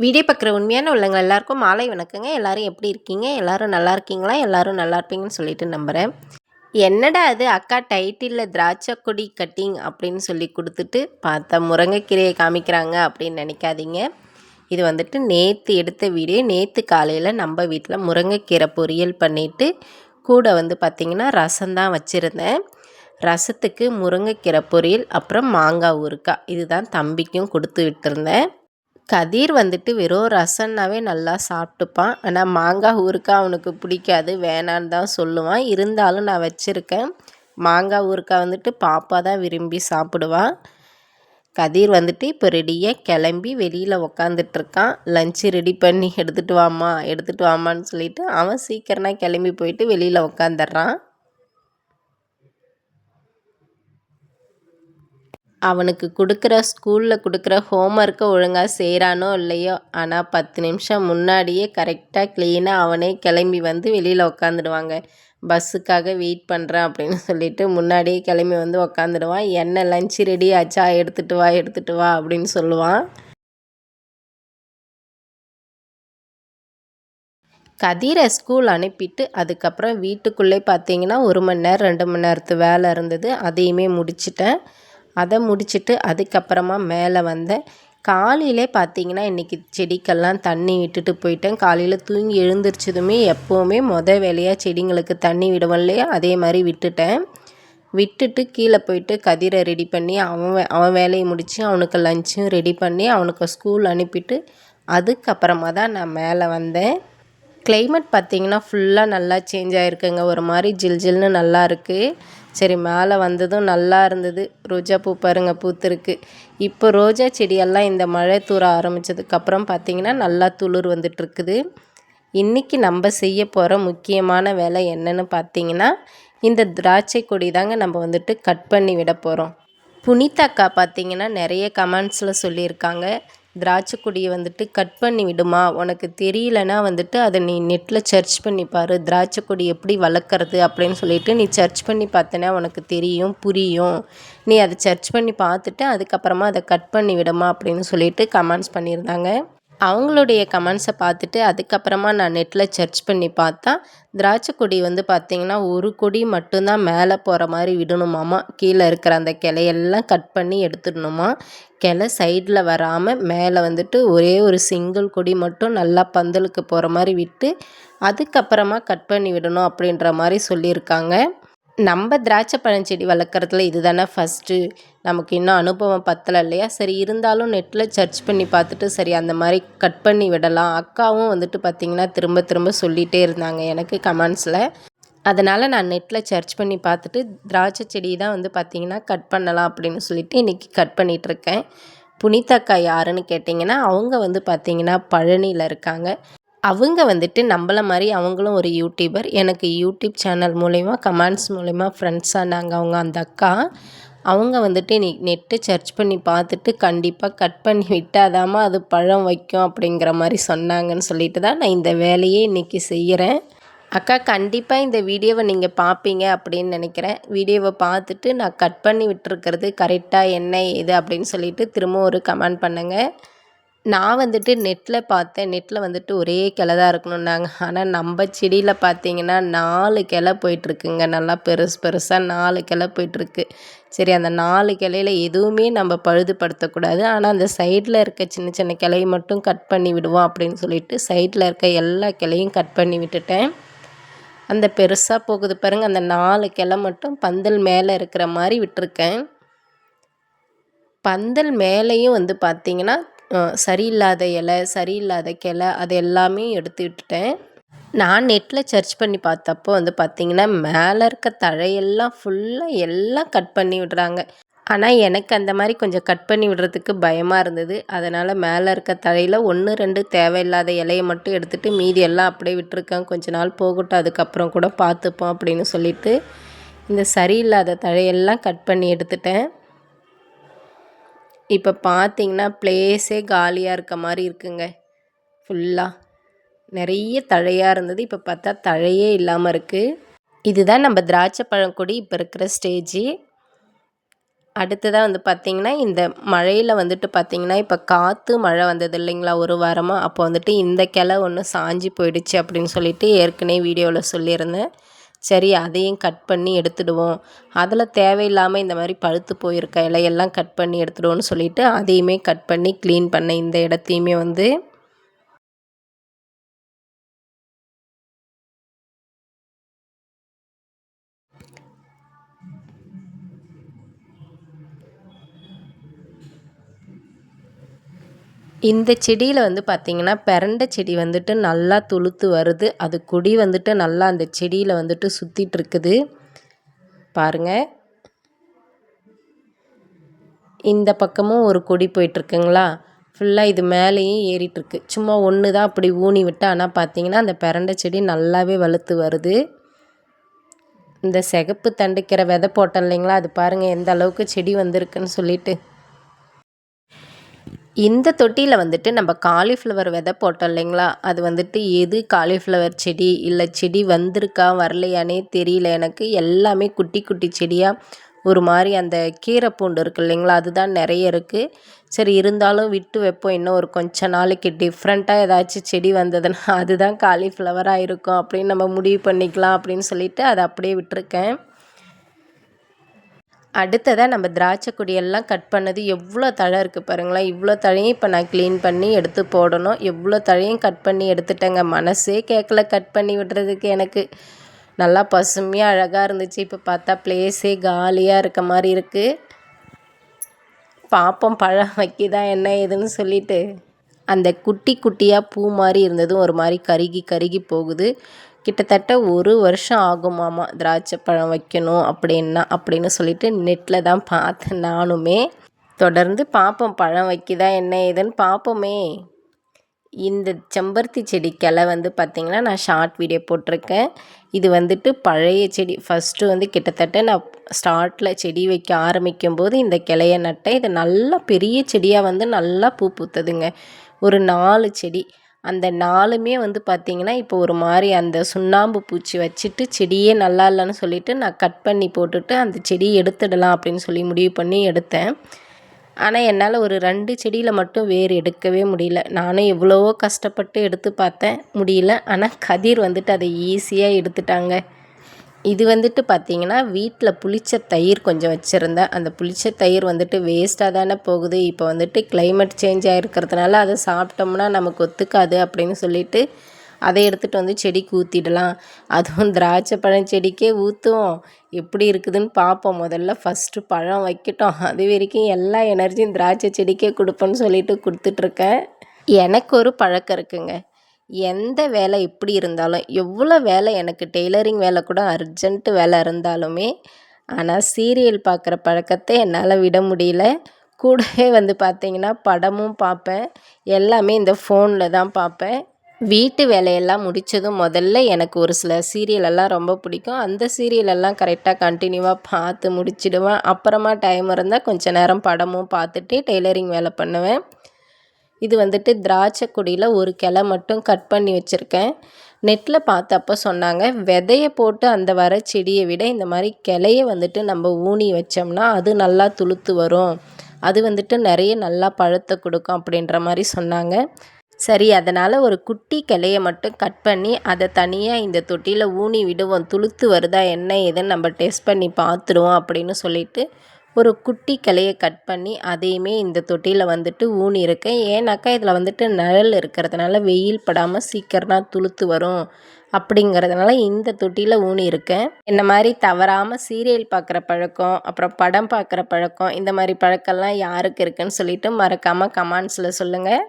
Video பார்க்குற உண்மையான உள்ளவங்க எல்லாருக்கும் மாலை வணக்கங்க. எல்லாரும் எப்படி இருக்கீங்க? எல்லாரும் நல்லா இருக்கீங்களா? எல்லாரும் நல்லா இருப்பீங்கன்னு சொல்லிட்டு நம்புகிறேன். என்னடா அது அக்கா டைட்டிலில் திராட்சை கொடி கட்டிங் அப்படின்னு சொல்லி கொடுத்துட்டு பார்த்தா முருங்கைக்கீரையை காமிக்கிறாங்க அப்படின்னு நினைக்காதீங்க. இது வந்துட்டு நேற்று எடுத்த வீடியோ. நேற்று காலையில் நம்ம வீட்டில் முருங்கைக்கீரை பொரியல் பண்ணிவிட்டு கூட பார்த்திங்கன்னா ரசம்தான் வச்சுருந்தேன். ரசத்துக்கு முருங்கைக்கீரை பொரியல் அப்புறம் மாங்காய் ஊறுகாய் இதுதான் தம்பிக்கும் கொடுத்து விட்டுருந்தேன். கதிர் வெறும் ரசம்னாவே நல்லா சாப்பிட்டுப்பான். ஆனால் மாங்காய் ஊறுகாய் அவனுக்கு பிடிக்காது, வேணான்னு தான் சொல்லுவான். இருந்தாலும் நான் வச்சுருக்கேன். மாங்காய் ஊறுகாய் பாப்பா தான் விரும்பி சாப்பிடுவான். கதிர் இப்போ ரெடியாக கிளம்பி வெளியில் உக்காந்துட்ருக்கான். லஞ்சு ரெடி பண்ணி எடுத்துகிட்டு வாமான்னு சொல்லிவிட்டு அவன் சீக்கிரமாக கிளம்பி போயிட்டு வெளியில் உக்காந்துட்றான். அவனுக்கு ஸ்கூலில் கொடுக்குற ஹோம்ஒர்க்கை ஒழுங்காக செய்கிறானோ இல்லையோ, ஆனால் 10 நிமிஷம் முன்னாடியே கரெக்டாக க்ளீனாக அவனே கிளம்பி வெளியில் உக்காந்துடுவாங்க. பஸ்ஸுக்காக வெயிட் பண்ணுறேன் அப்படின்னு சொல்லிட்டு முன்னாடியே கிளம்பி உக்காந்துடுவான். என்ன லஞ்சு ரெடி ஆச்சா, எடுத்துகிட்டு வா அப்படின்னு சொல்லுவான். கதிரை ஸ்கூல் அனுப்பிட்டு அதுக்கப்புறம் வீட்டுக்குள்ளே பார்த்தீங்கன்னா 1 மணி நேரம் 2 மணி நேரத்து வேலை இருந்தது. அதையுமே முடிச்சிட்டேன். அதை முடிச்சுட்டு அதுக்கப்புறமா மேலே வந்தேன். காலையிலே பார்த்தீங்கன்னா இன்றைக்கி செடிக்கெல்லாம் தண்ணி விட்டுட்டு போயிட்டேன். காலையில் தூங்கி எழுந்திரிச்சதுமே எப்போவுமே வேலையாக செடிங்களுக்கு தண்ணி விடுவோம் இல்லையா, அதே மாதிரி விட்டுட்டு கீழே போயிட்டு கதிரை ரெடி பண்ணி அவன் வேலையை முடித்து அவனுக்கு லஞ்சும் ரெடி பண்ணி அவனுக்கு ஸ்கூல் அனுப்பிட்டு அதுக்கப்புறமா தான் நான் மேலே வந்தேன். கிளைமேட் பார்த்திங்கன்னா ஃபுல்லாக நல்லா சேஞ்ச் ஆகிருக்குங்க. ஒரு மாதிரி ஜில்ஜில்னு நல்லா இருக்குது. சரி, மேலே வந்ததும் நல்லா இருந்தது. ரோஜா பூ பாருங்கள் பூத்துருக்கு. இப்போ ரோஜா செடியெல்லாம் இந்த மழை தூர ஆரம்பித்ததுக்கப்புறம் பார்த்திங்கன்னா நல்லா துளிர் வந்துட்டுருக்குது. இன்றைக்கி நம்ம செய்ய போகிற முக்கியமான வேலை என்னென்னு பார்த்திங்கன்னா, இந்த திராட்சை கொடி தாங்க நம்ம கட் பண்ணி விட போகிறோம். புனிதாக்கா பார்த்திங்கன்னா நிறைய கமெண்ட்ஸில் சொல்லியிருக்காங்க, திராட்சை கொடியை கட் பண்ணி விடுமா, உனக்கு தெரியலனா அதை நீ நெட்டில் சர்ச் பண்ணி பாரு, திராட்சை கொடி எப்படி வளர்க்குறது அப்படின்னு சொல்லிட்டு நீ சர்ச் பண்ணி பார்த்தனா உனக்கு தெரியும், புரியும். நீ அதை சர்ச் பண்ணி பார்த்துட்டு அதுக்கப்புறமா அதை கட் பண்ணி விடுமா அப்படின்னு சொல்லிட்டு கமெண்ட்ஸ் பண்ணியிருந்தாங்க. அவங்களுடைய கமெண்ட்ஸை பார்த்துட்டு அதுக்கப்புறமா நான் நெட்டில் சர்ச் பண்ணி பார்த்தா, திராட்சை கொடி பார்த்திங்கன்னா ஒரு கொடி மட்டும்தான் மேலே போகிற மாதிரி விடணுமாமா. கீழே இருக்கிற அந்த கிளையெல்லாம் கட் பண்ணி எடுத்துடணுமா. கிளை சைடில் வராமல் மேலே ஒரே ஒரு சிங்கிள் கொடி மட்டும் நல்லா பந்தலுக்கு போகிற மாதிரி விட்டு அதுக்கப்புறமா கட் பண்ணி விடணும் அப்படின்ற மாதிரி சொல்லியிருக்காங்க. நம்ம திராட்சை பழஞ்செடி வளர்க்குறதுல இது தானே ஃபஸ்ட்டு. நமக்கு இன்னும் அனுபவம் பத்தலை இல்லையா. சரி, இருந்தாலும் நெட்டில் சர்ச் பண்ணி பார்த்துட்டு சரி அந்த மாதிரி கட் பண்ணி விடலாம். அக்காவும் பார்த்திங்கன்னா திரும்ப திரும்ப சொல்லிகிட்டே இருந்தாங்க எனக்கு கமெண்ட்ஸில். அதனால் நான் நெட்டில் சர்ச் பண்ணி பார்த்துட்டு திராட்சை செடி தான் பார்த்திங்கன்னா கட் பண்ணலாம் அப்படின்னு சொல்லிட்டு இன்றைக்கி கட் பண்ணிகிட்ருக்கேன். புனிதாக்கா யாருன்னு கேட்டிங்கன்னா, அவங்க பார்த்திங்கன்னா பழனியில் இருக்காங்க. அவங்க நம்மள மாதிரி அவங்களும் ஒரு யூடியூபர். எனக்கு யூடியூப் சேனல் மூலிமா கமெண்ட்ஸ் மூலிமா ஃப்ரெண்ட்ஸானாங்க அவங்க. அந்த அக்கா அவங்க நெட்டு சர்ச் பண்ணி பார்த்துட்டு கண்டிப்பாக கட் பண்ணி விட்டாதாம்மா அது பழம் வைக்கும் அப்படிங்கிற மாதிரி சொன்னாங்கன்னு சொல்லிட்டு தான் நான் இந்த வேலையே இன்றைக்கி செய்கிறேன். அக்கா, கண்டிப்பாக இந்த வீடியோவை நீங்கள் பார்ப்பீங்க அப்படின்னு நினைக்கிறேன். வீடியோவை பார்த்துட்டு நான் கட் பண்ணி விட்டுருக்கிறது கரெக்டாக என்ன ஏது அப்படின்னு சொல்லிட்டு திரும்ப ஒரு கமெண்ட் பண்ணுங்கள். நான் நெட்டில் பார்த்தேன். நெட்டில் ஒரே கிளை தான் இருக்கணுன்னாங்க. ஆனால் நம்ம செடியில் பார்த்தீங்கன்னா 4 கிளை போயிட்டுருக்குங்க. நல்லா பெருசு பெருசாக 4 கிளை போயிட்டுருக்கு. சரி, அந்த 4 கிளையில் எதுவுமே நம்ம பழுதுபடுத்தக்கூடாது. ஆனால் அந்த சைடில் இருக்க சின்ன சின்ன கிளையை மட்டும் கட் பண்ணி விடுவோம் அப்படின்னு சொல்லிட்டு சைடில் இருக்க எல்லா கிளையும் கட் பண்ணி விட்டுட்டேன். அந்த பெருசாக போகுது பாருங்கள், அந்த 4 கிளை மட்டும் பந்தல் மேலே இருக்கிற மாதிரி விட்டுருக்கேன். பந்தல் மேலேயும் பார்த்திங்கன்னா சரியில்லாத இலை, சரியில்லாத கிளை அது எல்லாமே எடுத்து விட்டுட்டேன். நான் நெட்டில் சர்ச் பண்ணி பார்த்தப்போ பார்த்திங்கன்னா மேலே இருக்க தழையெல்லாம் ஃபுல்லாக எல்லாம் கட் பண்ணி விடுறாங்க. ஆனால் எனக்கு அந்த மாதிரி கொஞ்சம் கட் பண்ணி விடுறதுக்கு பயமாக இருந்தது. அதனால் மேலே இருக்க தழையில் 1, 2 தேவையில்லாத இலையை மட்டும் எடுத்துகிட்டு மீதி எல்லாம் அப்படியே விட்டுருக்கேன். கொஞ்ச நாள் போகட்டும், அதுக்கப்புறம் கூட பார்த்துப்போம் அப்படின்னு சொல்லிட்டு இந்த சரியில்லாத தழையெல்லாம் கட் பண்ணி எடுத்துட்டேன். இப்போ பார்த்தீங்கன்னா பிளேஸே காலியாக இருக்க மாதிரி இருக்குங்க. ஃபுல்லாக நிறைய தழையாக இருந்தது. இப்போ பார்த்தா தழையே இல்லாமல் இருக்குது. இதுதான் நம்ம திராட்சை பழம் கொடி இப்போ இருக்கிற ஸ்டேஜு. அடுத்ததாக வந்து பார்த்திங்கன்னா, இந்த மழையில் வந்துட்டு பார்த்திங்கன்னா, இப்போ காற்று மழை வந்தது இல்லைங்களா ஒரு வாரமாக, அப்போ வந்துட்டு இந்த கிளை ஒன்று சாஞ்சு போயிடுச்சு அப்படின்னு சொல்லிட்டு ஏற்கனவே வீடியோவில் சொல்லியிருந்தேன். சரி அதையும் கட் பண்ணி எடுத்துடுவோம், அதில் தேவையில்லாமல் இந்த மாதிரி பழுத்து போயிருக்க இலையெல்லாம் கட் பண்ணி எடுத்துடுவோன்னு சொல்லிவிட்டு அதையுமே கட் பண்ணி க்ளீன் பண்ணேன். இந்த இடத்தையுமே வந்து இந்த செடியில் வந்து பார்த்திங்கன்னா பெரண்டை செடி வந்துட்டு நல்லா துளுத்து வருது. அது கொடி வந்துட்டு நல்லா அந்த செடியில் வந்துட்டு சுற்றிட்டு இருக்குது பாருங்கள். இந்த பக்கமும் ஒரு கொடி போயிட்டுருக்குங்களா, ஃபுல்லாக இது மேலேயும் ஏறிட்டுருக்கு. சும்மா ஒன்று தான் அப்படி ஊனி விட்டு, ஆனால் பார்த்திங்கன்னா அந்த பெரண்டை செடி நல்லாவே வலுத்து வருது. இந்த சிகப்பு தண்டுக்கிற விதை போட்டோம் இல்லைங்களா, அது பாருங்கள் எந்த அளவுக்கு செடி வந்திருக்குன்னு சொல்லிட்டு. இந்த தொட்டியில் வந்துட்டு நம்ம காலிஃப்ளவர் விதை போட்டோம் இல்லைங்களா, அது வந்துட்டு எது காலிஃப்ளவர் செடி இல்லை செடி வந்திருக்கா வரலையானே தெரியல எனக்கு. எல்லாமே குட்டி குட்டி செடியாக ஒரு மாதிரி அந்த கீரை பூண்டு இருக்குது இல்லைங்களா, அதுதான் நிறைய இருக்குது. சரி இருந்தாலும் விட்டு வைப்போம், இன்னும் ஒரு கொஞ்ச நாளைக்கு டிஃப்ரெண்ட்டாக ஏதாச்சும் செடி வந்ததுன்னா அதுதான் காலிஃப்ளவராக இருக்கும் அப்படின்னு நம்ம முடிவு பண்ணிக்கலாம் அப்படின்னு சொல்லிட்டு அதை அப்படியே விட்டுருக்கேன். அடுத்ததாக நம்ம திராட்சை கொடியெல்லாம் கட் பண்ணது எவ்வளோ தழை இருக்குது பாருங்களேன். இவ்வளோ தழையும் இப்போ நான் க்ளீன் பண்ணி எடுத்து போடணும். எவ்வளோ தழையும் கட் பண்ணி எடுத்துட்டேங்க. மனசே கேட்கல கட் பண்ணி விடுறதுக்கு. எனக்கு நல்லா பசுமையாக அழகாக இருந்துச்சு. இப்போ பார்த்தா ப்ளேஸே காலியாக இருக்க மாதிரி இருக்குது. பாப்போம் பழம் வைக்கிதா என்ன ஏதுன்னு சொல்லிட்டு. அந்த குட்டி குட்டியாக பூ மாதிரி இருந்ததும் ஒரு மாதிரி கருகி கருகி போகுது. கிட்டத்தட்ட 1 வருஷம் ஆகுமாமா திராட்சை பழம் வைக்கணும் அப்படின்னு சொல்லிட்டு நெட்டில் தான் பார்த்தேன் நானுமே. தொடர்ந்து பார்ப்போம் பழம் வைக்கிதா என்ன ஏதுன்னு பார்ப்போமே. இந்த செம்பருத்தி செடி கிளை வந்து பார்த்திங்கன்னா நான் ஷார்ட் வீடியோ போட்டிருக்கேன். இது வந்துட்டு பழைய செடி. ஃபஸ்ட்டு வந்து கிட்டத்தட்ட நான் ஸ்டார்ட்டில் செடி வைக்க ஆரம்பிக்கும் போது இந்த கிளையை நட்டேன். இது நல்லா பெரிய செடியாக வந்து நல்லா பூ பூத்துதுங்க. ஒரு 4 செடி. அந்த 4மே வந்து பார்த்திங்கன்னா இப்போ ஒரு மாதிரி அந்த சுண்ணாம்பு பூச்சி வச்சுட்டு செடியே நல்லா இல்லைன்னு சொல்லிவிட்டு நான் கட் பண்ணி போட்டுட்டு அந்த செடியை எடுத்துடலாம் அப்படின்னு சொல்லி முடிவு பண்ணி எடுத்தேன். ஆனால் என்னால் ஒரு 2 செடியில் மட்டும் வேர் எடுக்கவே முடியல. நானும் எவ்வளவோ கஷ்டப்பட்டு எடுத்து பார்த்தேன், முடியல. ஆனால் கதிர் வந்துட்டு அதை ஈஸியாக எடுத்துட்டாங்க. இது வந்துட்டு பார்த்திங்கன்னா வீட்டில் புளிச்ச தயிர் கொஞ்சம் வச்சுருந்தேன். அந்த புளிச்ச தயிர் வந்துட்டு வேஸ்ட்டாக தானே போகுது. இப்போ வந்துட்டு கிளைமேட் சேஞ்ச் ஆகிருக்கிறதுனால அதை சாப்பிட்டோம்னா நமக்கு ஒத்துக்காது அப்படின்னு சொல்லிட்டு அதை எடுத்துகிட்டு வந்து செடிக்கு ஊற்றிடலாம். அதுவும் திராட்சை பழம் செடிக்கே ஊற்றுவோம். எப்படி இருக்குதுன்னு பார்ப்போம். முதல்ல ஃபஸ்ட்டு பழம் வைக்கட்டும். அது வரைக்கும் எல்லா எனர்ஜியும் திராட்சை செடிக்கே கொடுப்பேன்னு சொல்லிட்டு கொடுத்துட்ருக்கேன். எனக்கு ஒரு பழக்கம் இருக்குங்க. எந்த வேலை எப்படி இருந்தாலும், எவ்வளோ வேலை எனக்கு டெய்லரிங் வேலை கூட அர்ஜென்ட்டு வேலை இருந்தாலுமே, ஆனால் சீரியல் பார்க்குற பழக்கத்தை என்னால் விட முடியல. கூடவே வந்து பார்த்திங்கன்னா படமும் பார்ப்பேன். எல்லாமே இந்த ஃபோனில் தான் பார்ப்பேன். வீட்டு வேலையெல்லாம் முடித்ததும் முதல்ல எனக்கு ஒரு சில சீரியலெல்லாம் ரொம்ப பிடிக்கும். அந்த சீரியலெல்லாம் கரெக்டாக கண்டினியூவாக பார்த்து முடிச்சிடுவேன். அப்புறமா டைம் இருந்தால் கொஞ்சம் நேரம் படமும் பார்த்துட்டு டெய்லரிங் வேலை பண்ணுவேன். இது வந்துட்டு திராட்சை கொடியில் ஒரு கிளை மட்டும் கட் பண்ணி வச்சுருக்கேன். நெட்டில் பார்த்தப்போ சொன்னாங்க, விதையை போட்டு அந்த வர செடியை விட இந்த மாதிரி கிளைய வந்துட்டு நம்ம ஊனி வச்சோம்னா அது நல்லா துளுத்து வரும், அது வந்துட்டு நிறைய நல்லா பழத்தை கொடுக்கும் அப்படின்ற மாதிரி சொன்னாங்க. சரி அதனால் ஒரு குட்டி கிளையை மட்டும் கட் பண்ணி அதை தனியாக இந்த தொட்டியில் ஊனி விடுவோம், துளுத்து வருதா என்ன ஏதுன்னு நம்ம டெஸ்ட் பண்ணி பார்த்துடுவோம் அப்படின்னு சொல்லிட்டு ஒரு குட்டி கிளையை கட் பண்ணி அதையுமே இந்த தொட்டியில் வந்துட்டு ஊனி இருக்கேன். ஏன்னாக்கா இதில் வந்துட்டு நிழல் இருக்கிறதுனால வெயில் படாமல் சீக்கிரமாக துளுத்து வரும் அப்படிங்கிறதுனால இந்த தொட்டியில் ஊனி இருக்கேன். இந்த மாதிரி தவறாமல் சீரியல் பார்க்குற பழக்கம், அப்புறம் படம் பார்க்குற பழக்கம், இந்த மாதிரி பழக்கம்லாம் யாருக்கு இருக்குன்னு சொல்லிட்டு மறக்காமல் கமெண்ட்ஸில் சொல்லுங்கள்.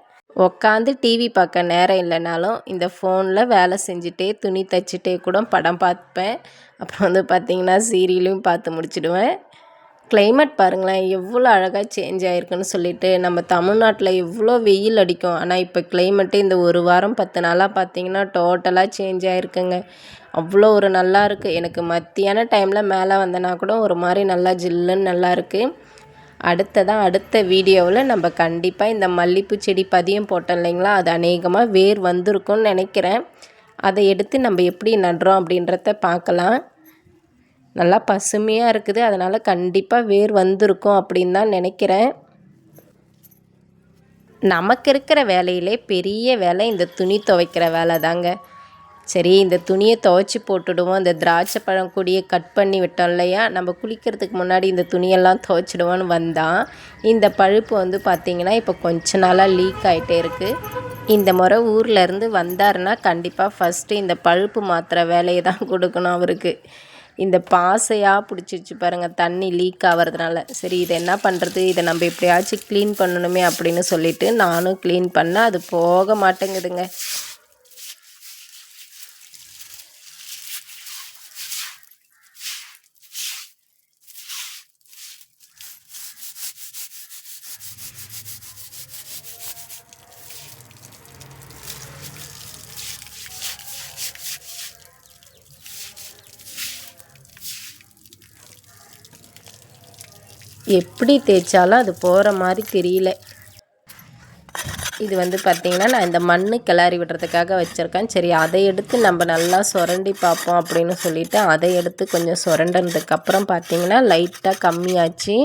உட்காந்து டிவி பார்க்க நேரம் இல்லைனாலும் இந்த ஃபோனில் வேலை செஞ்சுட்டே துணி தைச்சிட்டே கூட படம் பார்ப்பேன். அப்புறம் வந்து பார்த்திங்கன்னா சீரியலையும் பார்த்து முடிச்சிடுவேன். கிளைமேட் பாருங்களேன் எவ்வளோ அழகாக சேஞ்ச் ஆகிருக்குன்னு சொல்லிட்டு. நம்ம தமிழ்நாட்டில் எவ்வளோ வெயில் அடிக்கும், ஆனால் இப்போ கிளைமேட்டு இந்த 1 வாரம் 10 நாளாக பார்த்திங்கன்னா டோட்டலாக சேஞ்ச் ஆகிருக்குங்க. அவ்வளோ ஒரு நல்லா இருக்குது. எனக்கு மத்தியான டைமில் மேலே வந்தனா கூட ஒரு மாதிரி நல்லா ஜில்லுன்னு நல்லாயிருக்கு. அடுத்த வீடியோவில் நம்ம கண்டிப்பாக இந்த மல்லிகைப்பூ செடி பதியம் போட்டோம் இல்லைங்களா, அது அநேகமாக வேர் வந்திருக்கும்னு நினைக்கிறேன். அதை எடுத்து நம்ம எப்படி நடுறோம் அப்படின்றத பார்க்கலாம். நல்லா பசுமையாக இருக்குது. அதனால் கண்டிப்பாக வேர் வந்திருக்கும் அப்படின்னு தான் நினைக்கிறேன். நமக்கு இருக்கிற வேலையிலே பெரிய வேலை இந்த துணி துவைக்கிற வேலை தாங்க. சரி, இந்த துணியை துவைச்சி போட்டுடுவோம். இந்த திராட்சை பழம் கொடியை கட் பண்ணி விட்டோம் இல்லையா, நம்ம குளிக்கிறதுக்கு முன்னாடி இந்த துணியெல்லாம் துவைச்சிடுவோன்னு வந்தால் இந்த பழுப்பு வந்து பார்த்திங்கன்னா இப்போ கொஞ்ச நாளாக லீக் ஆகிட்டே இருக்குது. இந்த முறை ஊர்லேருந்து வந்தாருன்னா கண்டிப்பாக ஃபஸ்ட்டு இந்த பழுப்பு மாற்றுற வேலையை தான் கொடுக்கணும் அவருக்கு. இந்த பாசையாக பிடிச்சிச்சு பாருங்கள் தண்ணி லீக் ஆகிறதுனால. சரி, இதை என்ன பண்ணுறது, இதை நம்ம எப்படியாச்சும் க்ளீன் பண்ணணுமே அப்படின்னு சொல்லிவிட்டு நானும் க்ளீன் பண்ணேன். அது போக மாட்டேங்குதுங்க. எப்படி தேய்ச்சாலும் அது போகிற மாதிரி தெரியல. இது வந்து பார்த்திங்கன்னா நான் இந்த மண் கிளறி விடுறதுக்காக வச்சுருக்கேன். சரி, அதை எடுத்து நம்ம நல்லா சுரண்டி பார்ப்போம் அப்படின்னு சொல்லிவிட்டு அதை எடுத்து கொஞ்சம் சுரண்டதுக்கப்புறம் பார்த்திங்கன்னா லைட்டாக கம்மியாச்சு.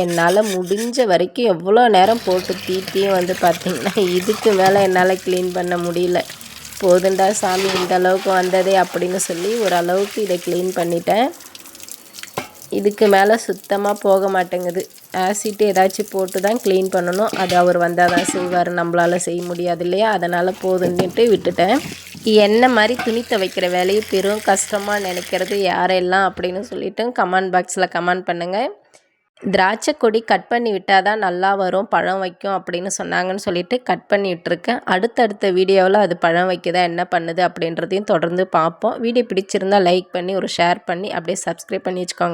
என்னால் முடிஞ்ச வரைக்கும் எவ்வளோ நேரம் போட்டு தீட்டியும் வந்து பார்த்திங்கன்னா இதுக்கு மேலே என்னால் க்ளீன் பண்ண முடியல. போதுண்டா சாமி, இந்த அளவுக்கு வந்ததே அப்படின்னு சொல்லி ஓரளவுக்கு இதை க்ளீன் பண்ணிட்டேன். இதுக்கு மேலே சுத்தமாக போக மாட்டேங்குது. ஆசிட்டு ஏதாச்சும் போட்டு தான் க்ளீன் பண்ணணும். அது அவர் வந்தால் தான் செய்வார், நம்மளால் செய்ய முடியாது இல்லையா. அதனால் போதுன்னுட்டு விட்டுட்டேன். என்ன மாதிரி துணி துவைக்கிற வேலையை பெரும் கஷ்டமாக நினைக்கிறது யாரெல்லாம் அப்படின்னு சொல்லிவிட்டு கமெண்ட் பாக்ஸில் கமெண்ட் பண்ணுங்கள். திராட்சை கொடி கட் பண்ணி விட்டால் தான் நல்லா வரும், பழம் வைக்கும் அப்படின்னு சொன்னாங்கன்னு சொல்லிட்டு கட் பண்ணி விட்டுருக்கேன். அடுத்தடுத்த வீடியோவில் அது பழம் வைக்குதா என்ன பண்ணுது அப்படின்றதையும் தொடர்ந்து பார்ப்போம். வீடியோ பிடிச்சிருந்தால் லைக் பண்ணி ஒரு ஷேர் பண்ணி அப்படியே சப்ஸ்கிரைப் பண்ணி வச்சுக்கோங்க.